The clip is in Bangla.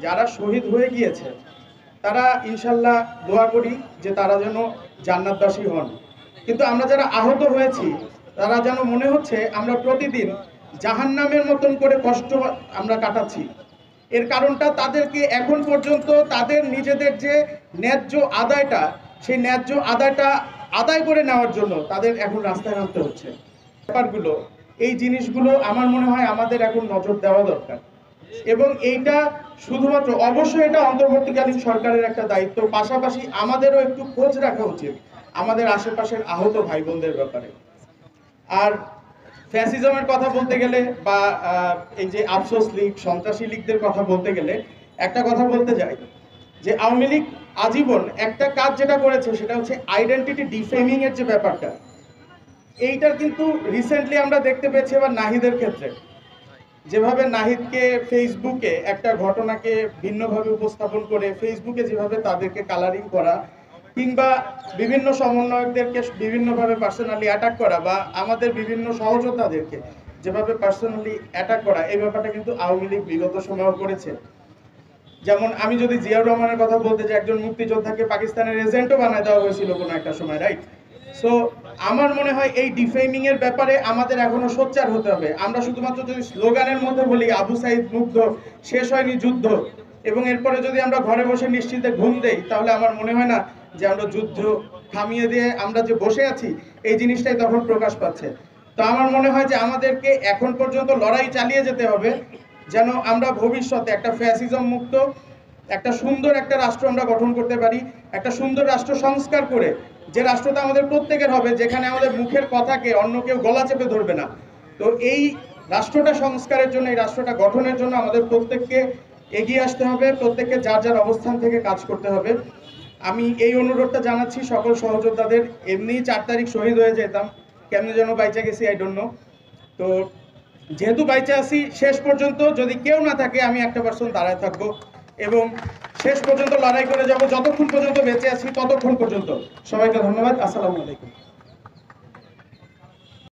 যারা শহীদ হয়ে গিয়েছে তারা ইনশাল্লাহ দোয়া করি যে তারা যেন জান্নাতবাসী হন, কিন্তু আমরা যারা আহত হয়েছি তারা যেন মনে হচ্ছে আমরা প্রতিদিন জাহান্নামের মতন করে কষ্ট আমরা কাটাচ্ছি। এর কারণটা তাদেরকে এখন পর্যন্ত তাদের নিজেদের যে ন্যায্য আদায়টা, সেই ন্যায্য আদায়টা আদায় করে নেওয়ার জন্য তাদের এখন রাস্তায় নামতে হচ্ছে। ব্যাপারগুলো, এই জিনিসগুলো আমার মনে হয় আমাদের এখন নজর দেওয়া দরকার, এবং এইটা শুধুমাত্র অবশ্যই এটা অন্তর্বর্তীকালীন সরকারের একটা দায়িত্ব, পাশাপাশি আমাদেরও একটু খোঁজ রাখা উচিত আমাদের আশেপাশের আহত ভাই বোনদের ব্যাপারে। আর ফ্যাসিজমের কথা বলতে গেলে বা এই যে আফসোস লীগ, সন্ত্রাসী লীগদের কথা বলতে গেলে একটা কথা বলতে যাই যে আওয়ামী লীগ আজীবন একটা কাজ যেটা করেছে সেটা হচ্ছে আইডেন্টিটি ডিফেমিং এর যে ব্যাপারটা, এইটার কিন্তু রিসেন্টলি আমরা দেখতে পেয়েছি আবার নাহিদের ক্ষেত্রে, যেভাবে নাহিদকে ফেসবুকে একটা ঘটনাকে ভিন্নভাবে উপস্থাপন করে ফেসবুকে যেভাবে তাদেরকে কালারিং করা, কিংবা বিভিন্ন সমন্বয়কদেরকে বিভিন্নভাবে পার্সোনালি অ্যাটাক করা, বা আমাদের বিভিন্ন সহযোদ্ধাদেরকে যেভাবে পার্সোনালি অ্যাটাক করা, এই ব্যাপারটা কিন্তু আওয়ামী লীগ বিগত সময় করেছে। যেমন আমি যদি জিয়াউর রহমানের কথা বলতে যে একজন মুক্তিযোদ্ধাকে পাকিস্তানের এজেন্টও বানায় দেওয়া হয়েছিল কোনো একটা সময়, রাইট? সো আমার মনে হয় এই ডিফেমিং এর ব্যাপারে আমাদের এখনো সোচ্চার হতে হবে। আমরা শুধুমাত্র যদি স্লোগানের মধ্যে বলি আবু সাইদ মুগ্ধ, শেষ হয়নি যুদ্ধ, এবং এরপরে যদি আমরা ঘরে বসে নিশ্চিন্তে ঘুম দেই, তাহলে আমার মনে হয় না যে আমরা যুদ্ধ থামিয়ে দিয়ে আমরা যে বসে আছি এই জিনিসটাই তখন প্রকাশ পাচ্ছে। তো আমার মনে হয় যে আমাদেরকে এখন পর্যন্ত লড়াই চালিয়ে যেতে হবে যেন আমরা ভবিষ্যতে একটা ফ্যাসিজম মুক্ত একটা সুন্দর একটা রাষ্ট্র আমরা গঠন করতে পারি, একটা সুন্দর রাষ্ট্র সংস্কার করে, যে রাষ্ট্রটা আমাদের প্রত্যেকের হবে, যেখানে আমাদের মুখের কথাকে অন্য কেউ গলা চেপে ধরবে না। তো এই রাষ্ট্রটা সংস্কারের জন্য, এই রাষ্ট্রটা গঠনের জন্য আমাদের প্রত্যেককে এগিয়ে আসতে হবে, প্রত্যেককে যার যার অবস্থান থেকে কাজ করতে হবে। আমি এই অনুরোধটা জানাচ্ছি সকল সহযোদ্ধাদের। এমনিই 4 তারিখ শহীদ হয়ে যেতাম, কেমনে যেন বাইচা গেছি, আই ডোন্ট নো। তো যেহেতু বাইচা আছি, শেষ পর্যন্ত যদি কেউ না থাকে আমি একটা পার্সন দাঁড়ায় থাকবো এবং শেষ পর্যন্ত লড়াই করে যাব, যতক্ষণ পর্যন্ত বেঁচে আছি ততক্ষণ পর্যন্ত। সবাইকে ধন্যবাদ। আসসালামু আলাইকুম।